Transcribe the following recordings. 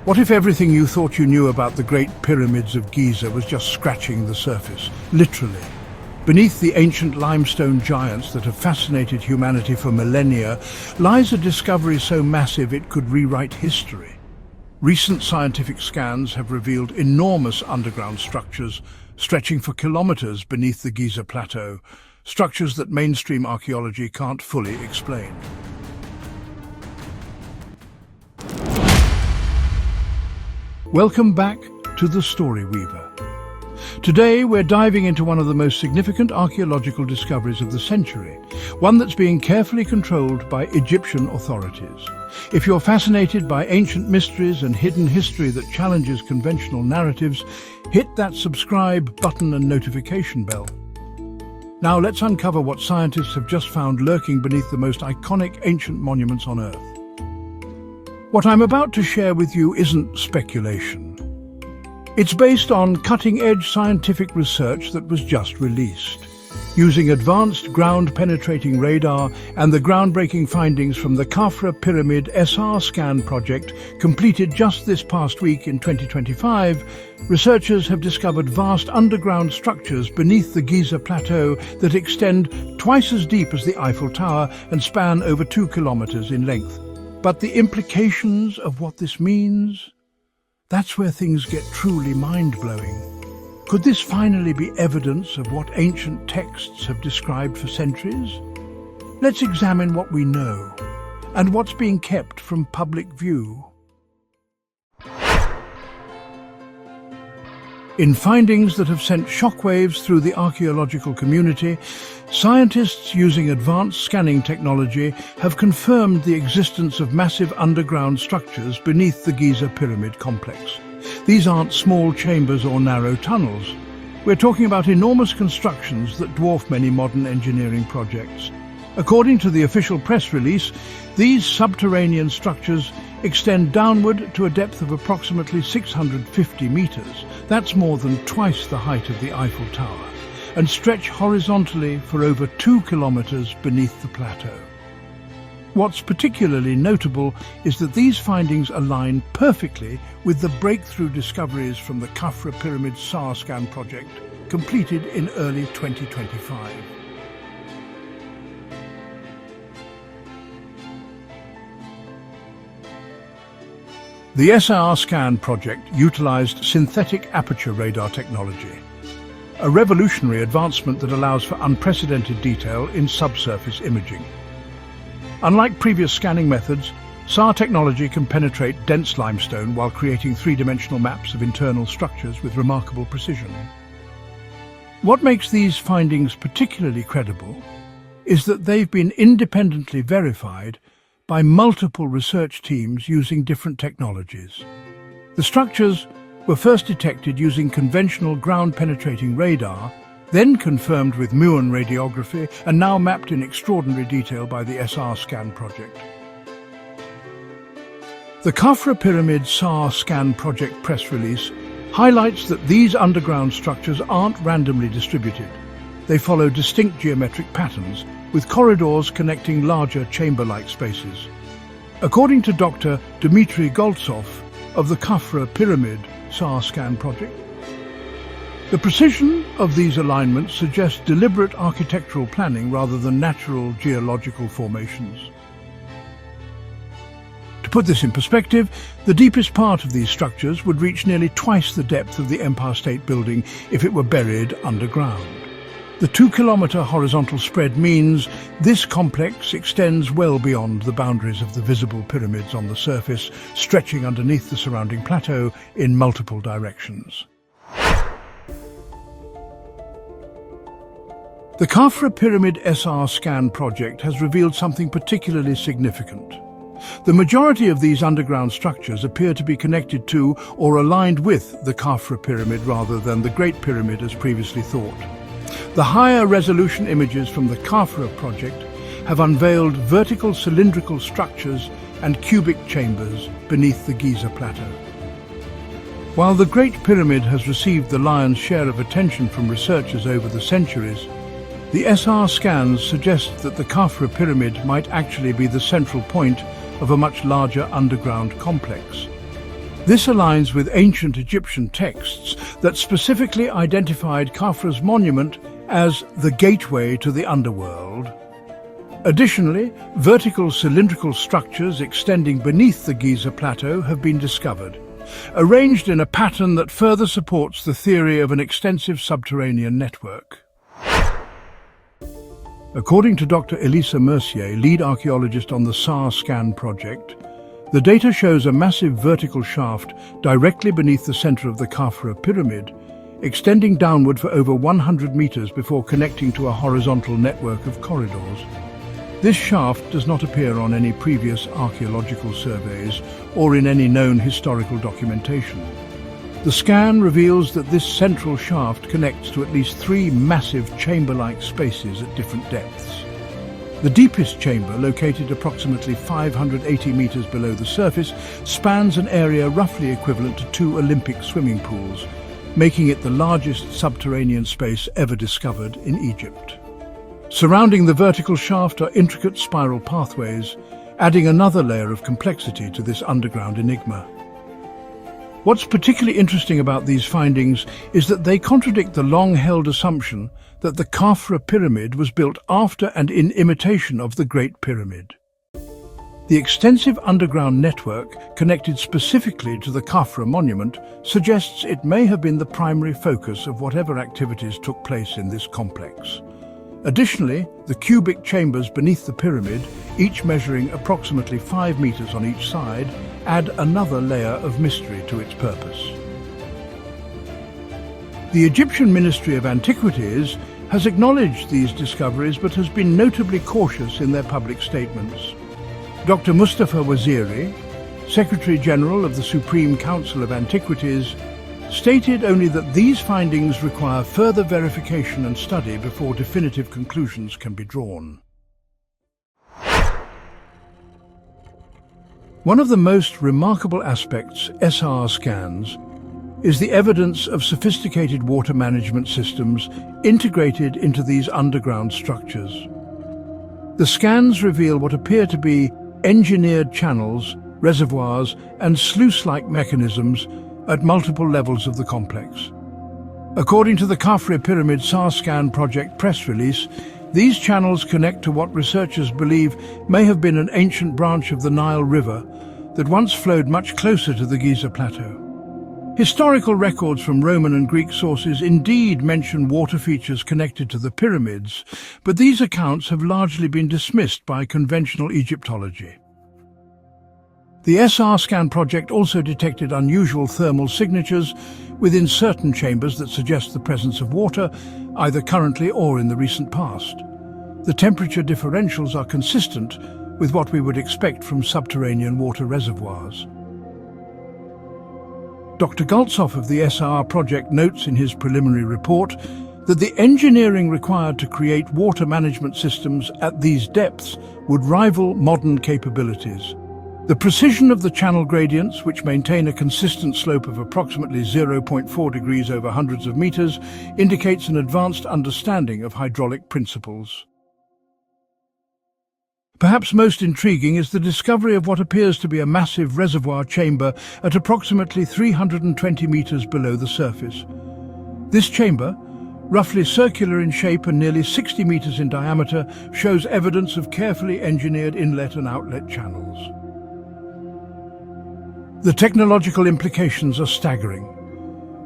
What if everything you thought you knew about the Great Pyramids of Giza was just scratching the surface, literally? Beneath the ancient limestone giants that have fascinated humanity for millennia lies a discovery so massive it could rewrite history. Recent scientific scans have revealed enormous underground structures stretching for kilometers beneath the Giza plateau, structures that mainstream archaeology can't fully explain. Welcome back to The Story Weaver. Today we're diving into one of the most significant archaeological discoveries of the century, one that's being carefully controlled by Egyptian authorities. If you're fascinated by ancient mysteries and hidden history that challenges conventional narratives, hit that subscribe button and notification bell. Now let's uncover what scientists have just found lurking beneath the most iconic ancient monuments on Earth. What I'm about to share with you isn't speculation. It's based on cutting-edge scientific research that was just released. Using advanced ground-penetrating radar and the groundbreaking findings from the Khafre Pyramid SAR scan project completed just this past week in 2025, researchers have discovered vast underground structures beneath the Giza plateau that extend twice as deep as the Eiffel Tower and span over 2 kilometers in length. But the implications of what this means? That's where things get truly mind-blowing. Could this finally be evidence of what ancient texts have described for centuries? Let's examine what we know and what's being kept from public view. In findings that have sent shockwaves through the archaeological community, scientists using advanced scanning technology have confirmed the existence of massive underground structures beneath the Giza pyramid complex. These aren't small chambers or narrow tunnels. We're talking about enormous constructions that dwarf many modern engineering projects. According to the official press release, these subterranean structures extend downward to a depth of approximately 650 meters. That's more than twice the height of the Eiffel Tower, and stretch horizontally for over 2 kilometers beneath the plateau. What's particularly notable is that these findings align perfectly with the breakthrough discoveries from the Khafre Pyramid SAR scan project, completed in early 2025. The SAR scan project utilized synthetic aperture radar technology, a revolutionary advancement that allows for unprecedented detail in subsurface imaging. Unlike previous scanning methods, SAR technology can penetrate dense limestone while creating three-dimensional maps of internal structures with remarkable precision. What makes these findings particularly credible is that they've been independently verified by multiple research teams using different technologies. The structures were first detected using conventional ground-penetrating radar, then confirmed with muon radiography, and now mapped in extraordinary detail by the SAR scan project. The Khafre Pyramid SAR scan project press release highlights that these underground structures aren't randomly distributed. They follow distinct geometric patterns, with corridors connecting larger chamber-like spaces. According to Dr. Dmitry Goltsov of the Khafre Pyramid SAR scan project, the precision of these alignments suggests deliberate architectural planning rather than natural geological formations. To put this in perspective, the deepest part of these structures would reach nearly twice the depth of the Empire State Building if it were buried underground. The 2-kilometer horizontal spread means this complex extends well beyond the boundaries of the visible pyramids on the surface, stretching underneath the surrounding plateau in multiple directions. The Khafre Pyramid SAR scan project has revealed something particularly significant. The majority of these underground structures appear to be connected to or aligned with the Khafre Pyramid rather than the Great Pyramid as previously thought. The higher resolution images from the Khafre project have unveiled vertical cylindrical structures and cubic chambers beneath the Giza plateau. While the Great Pyramid has received the lion's share of attention from researchers over the centuries, the SR scans suggest that the Khafre Pyramid might actually be the central point of a much larger underground complex. This aligns with ancient Egyptian texts that specifically identified Khafre's monument as the gateway to the underworld. Additionally, vertical cylindrical structures extending beneath the Giza plateau have been discovered, arranged in a pattern that further supports the theory of an extensive subterranean network. According to Dr. Elisa Mercier, lead archaeologist on the SAR scan project, the data shows a massive vertical shaft directly beneath the center of the Khafre Pyramid, extending downward for over 100 meters before connecting to a horizontal network of corridors. This shaft does not appear on any previous archaeological surveys or in any known historical documentation. The scan reveals that this central shaft connects to at least 3 massive chamber-like spaces at different depths. The deepest chamber, located approximately 580 meters below the surface, spans an area roughly equivalent to 2 Olympic swimming pools, making it the largest subterranean space ever discovered in Egypt. Surrounding the vertical shaft are intricate spiral pathways, adding another layer of complexity to this underground enigma. What's particularly interesting about these findings is that they contradict the long-held assumption that the Khafre Pyramid was built after and in imitation of the Great Pyramid. The extensive underground network, connected specifically to the Khafre monument, suggests it may have been the primary focus of whatever activities took place in this complex. Additionally, the cubic chambers beneath the pyramid, each measuring approximately 5 meters on each side, add another layer of mystery to its purpose. The Egyptian Ministry of Antiquities has acknowledged these discoveries but has been notably cautious in their public statements. Dr. Mustafa Waziri, Secretary General of the Supreme Council of Antiquities, stated only that these findings require further verification and study before definitive conclusions can be drawn. One of the most remarkable aspects SAR scans is the evidence of sophisticated water management systems integrated into these underground structures. The scans reveal what appear to be engineered channels, reservoirs, and sluice-like mechanisms at multiple levels of the complex. According to the Khafre Pyramid SAR scan project press release, these channels connect to what researchers believe may have been an ancient branch of the Nile River that once flowed much closer to the Giza plateau. Historical records from Roman and Greek sources indeed mention water features connected to the pyramids, but these accounts have largely been dismissed by conventional Egyptology. The SR scan project also detected unusual thermal signatures within certain chambers that suggest the presence of water, either currently or in the recent past. The temperature differentials are consistent with what we would expect from subterranean water reservoirs. Dr. Galtzoff of the SR project notes in his preliminary report that the engineering required to create water management systems at these depths would rival modern capabilities. The precision of the channel gradients, which maintain a consistent slope of approximately 0.4 degrees over hundreds of meters, indicates an advanced understanding of hydraulic principles. Perhaps most intriguing is the discovery of what appears to be a massive reservoir chamber at approximately 320 meters below the surface. This chamber, roughly circular in shape and nearly 60 meters in diameter, shows evidence of carefully engineered inlet and outlet channels. The technological implications are staggering.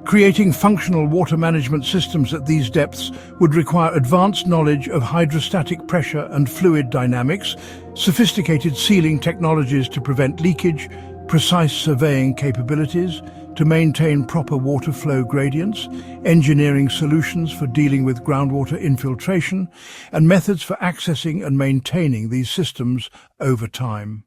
Creating functional water management systems at these depths would require advanced knowledge of hydrostatic pressure and fluid dynamics, sophisticated sealing technologies to prevent leakage, precise surveying capabilities to maintain proper water flow gradients, engineering solutions for dealing with groundwater infiltration, and methods for accessing and maintaining these systems over time.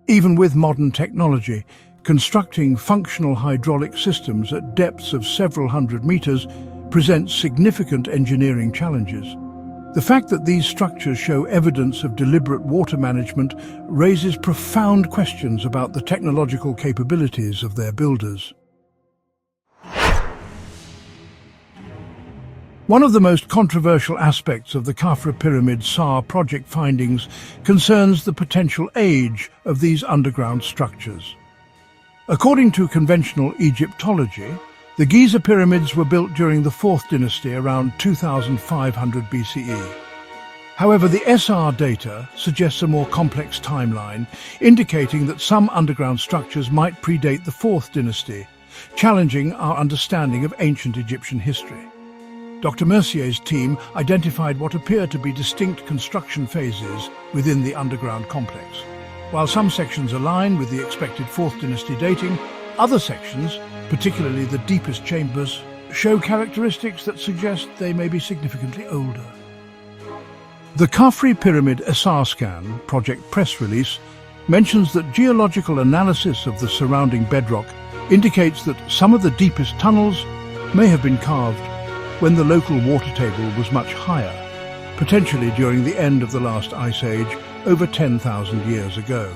Even with modern technology, constructing functional hydraulic systems at depths of several hundred meters presents significant engineering challenges. The fact that these structures show evidence of deliberate water management raises profound questions about the technological capabilities of their builders. One of the most controversial aspects of the Khafre Pyramid SAR project findings concerns the potential age of these underground structures. According to conventional Egyptology, the Giza pyramids were built during the 4th dynasty around 2500 BCE. However, the SR data suggests a more complex timeline, indicating that some underground structures might predate the 4th dynasty, challenging our understanding of ancient Egyptian history. Dr. Mercier's team identified what appear to be distinct construction phases within the underground complex. While some sections align with the expected 4th dynasty dating, other sections, particularly the deepest chambers, show characteristics that suggest they may be significantly older. The Khafre Pyramid SAR scan project press release mentions that geological analysis of the surrounding bedrock indicates that some of the deepest tunnels may have been carved when the local water table was much higher, potentially during the end of the last ice age over 10,000 years ago.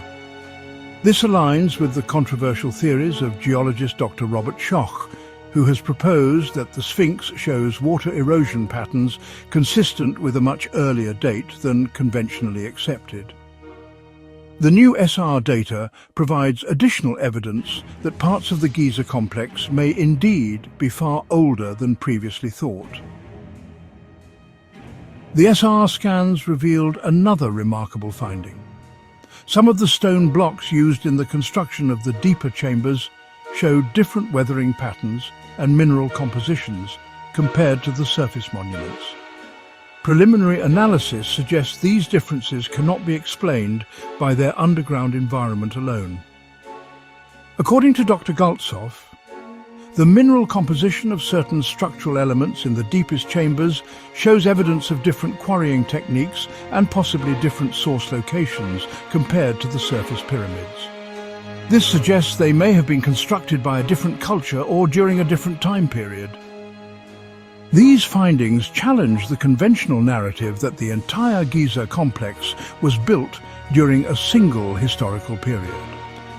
This aligns with the controversial theories of geologist Dr. Robert Schoch, who has proposed that the Sphinx shows water erosion patterns consistent with a much earlier date than conventionally accepted. The new SR data provides additional evidence that parts of the Giza complex may indeed be far older than previously thought. The SR scans revealed another remarkable finding. Some of the stone blocks used in the construction of the deeper chambers showed different weathering patterns and mineral compositions compared to the surface monuments. Preliminary analysis suggests these differences cannot be explained by their underground environment alone. According to Dr. Galtsov, the mineral composition of certain structural elements in the deepest chambers shows evidence of different quarrying techniques and possibly different source locations compared to the surface pyramids. This suggests they may have been constructed by a different culture or during a different time period. These findings challenge the conventional narrative that the entire Giza complex was built during a single historical period.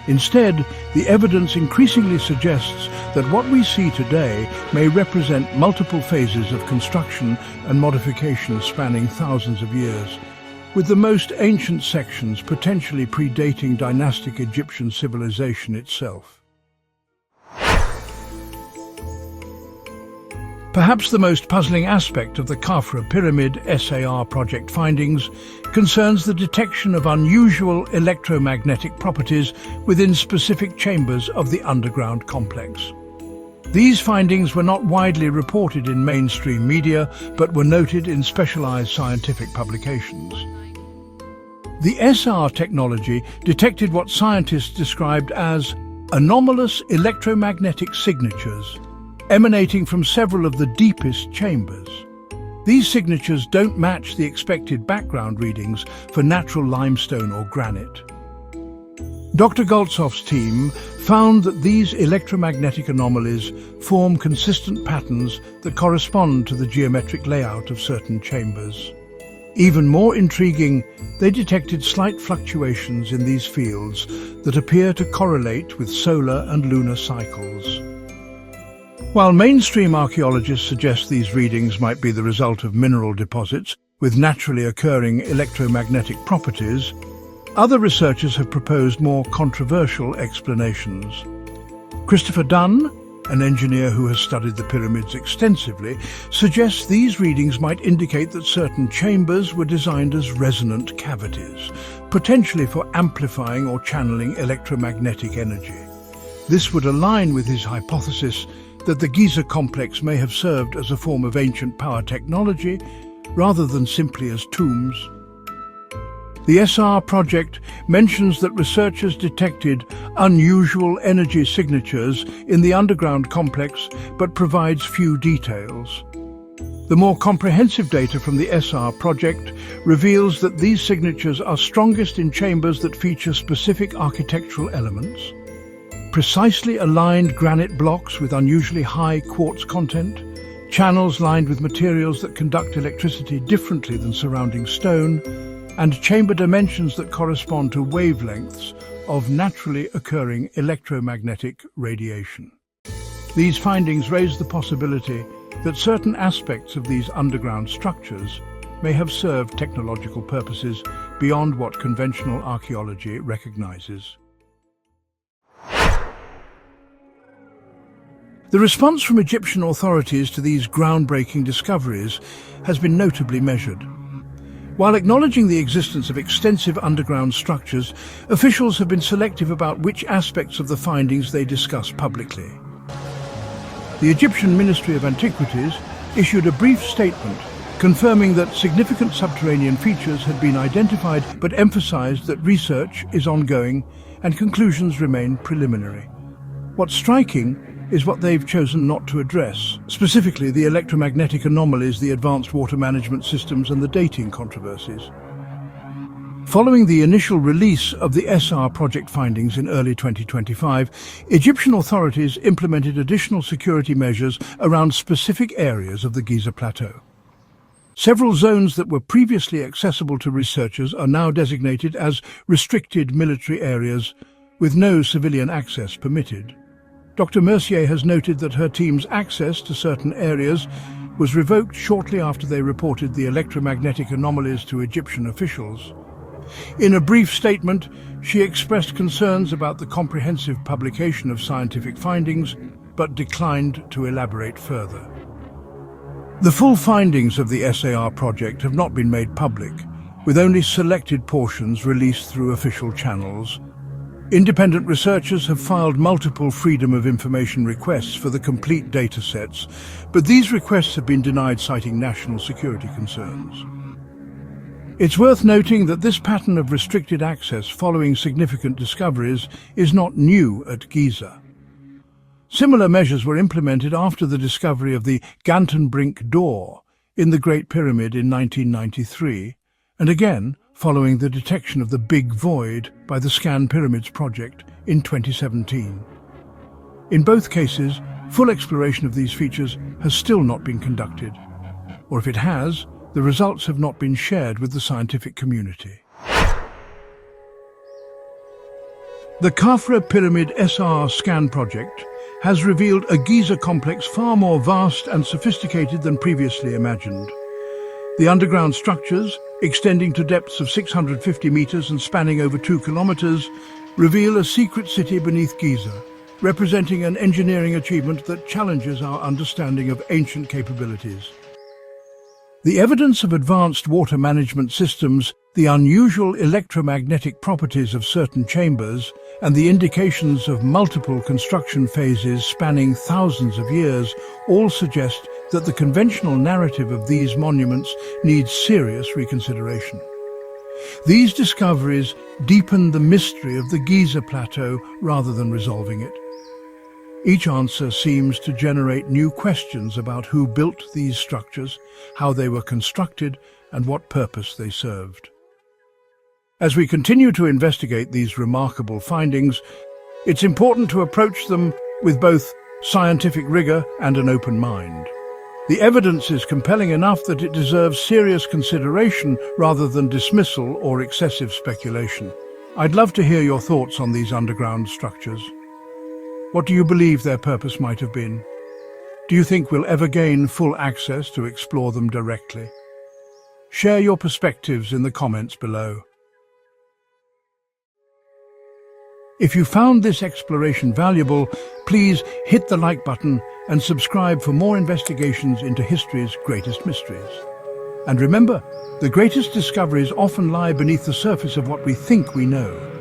Instead, the evidence increasingly suggests that what we see today may represent multiple phases of construction and modification spanning thousands of years, with the most ancient sections potentially predating dynastic Egyptian civilization itself. Perhaps the most puzzling aspect of the Khafre Pyramid SAR project findings concerns the detection of unusual electromagnetic properties within specific chambers of the underground complex. These findings were not widely reported in mainstream media, but were noted in specialized scientific publications. The SR technology detected what scientists described as anomalous electromagnetic signatures emanating from several of the deepest chambers. These signatures don't match the expected background readings for natural limestone or granite. Dr. Galtsov's team found that these electromagnetic anomalies form consistent patterns that correspond to the geometric layout of certain chambers. Even more intriguing, they detected slight fluctuations in these fields that appear to correlate with solar and lunar cycles. While mainstream archaeologists suggest these readings might be the result of mineral deposits with naturally occurring electromagnetic properties, other researchers have proposed more controversial explanations. Christopher Dunn, an engineer who has studied the pyramids extensively, suggests these readings might indicate that certain chambers were designed as resonant cavities, potentially for amplifying or channeling electromagnetic energy. This would align with his hypothesis that the Giza complex may have served as a form of ancient power technology rather than simply as tombs. The SR project mentions that researchers detected unusual energy signatures in the underground complex but provides few details. The more comprehensive data from the SR project reveals that these signatures are strongest in chambers that feature specific architectural elements, precisely aligned granite blocks with unusually high quartz content, channels lined with materials that conduct electricity differently than surrounding stone, and chamber dimensions that correspond to wavelengths of naturally occurring electromagnetic radiation. These findings raise the possibility that certain aspects of these underground structures may have served technological purposes beyond what conventional archaeology recognizes. The response from Egyptian authorities to these groundbreaking discoveries has been notably measured. While acknowledging the existence of extensive underground structures, officials have been selective about which aspects of the findings they discuss publicly. The Egyptian Ministry of Antiquities issued a brief statement confirming that significant subterranean features had been identified, but emphasized that research is ongoing and conclusions remain preliminary. What's striking is what they've chosen not to address, specifically the electromagnetic anomalies, the advanced water management systems, and the dating controversies. Following the initial release of the SAR project findings in early 2025, Egyptian authorities implemented additional security measures around specific areas of the Giza plateau. Several zones that were previously accessible to researchers are now designated as restricted military areas with no civilian access permitted. Dr. Mercier has noted that her team's access to certain areas was revoked shortly after they reported the electromagnetic anomalies to Egyptian officials. In a brief statement, she expressed concerns about the comprehensive publication of scientific findings, but declined to elaborate further. The full findings of the SAR project have not been made public, with only selected portions released through official channels. Independent researchers have filed multiple Freedom of Information requests for the complete data sets, but these requests have been denied, citing national security concerns. It's worth noting that this pattern of restricted access following significant discoveries is not new at Giza. Similar measures were implemented after the discovery of the Gantenbrink door in the Great Pyramid in 1993, and again following the detection of the Big Void by the Scan Pyramids project in 2017. In both cases, full exploration of these features has still not been conducted, or if it has, the results have not been shared with the scientific community. The Khafre Pyramid SR scan project has revealed a Giza complex far more vast and sophisticated than previously imagined. The underground structures, extending to depths of 650 meters and spanning over 2 kilometers, reveal a secret city beneath Giza, representing an engineering achievement that challenges our understanding of ancient capabilities. The evidence of advanced water management systems, the unusual electromagnetic properties of certain chambers, and the indications of multiple construction phases spanning thousands of years all suggest that the conventional narrative of these monuments needs serious reconsideration. These discoveries deepen the mystery of the Giza plateau rather than resolving it. Each answer seems to generate new questions about who built these structures, how they were constructed, and what purpose they served. As we continue to investigate these remarkable findings, it's important to approach them with both scientific rigor and an open mind. The evidence is compelling enough that it deserves serious consideration rather than dismissal or excessive speculation. I'd love to hear your thoughts on these underground structures. What do you believe their purpose might have been? Do you think we'll ever gain full access to explore them directly? Share your perspectives in the comments below. If you found this exploration valuable, please hit the like button and subscribe for more investigations into history's greatest mysteries. And remember, the greatest discoveries often lie beneath the surface of what we think we know.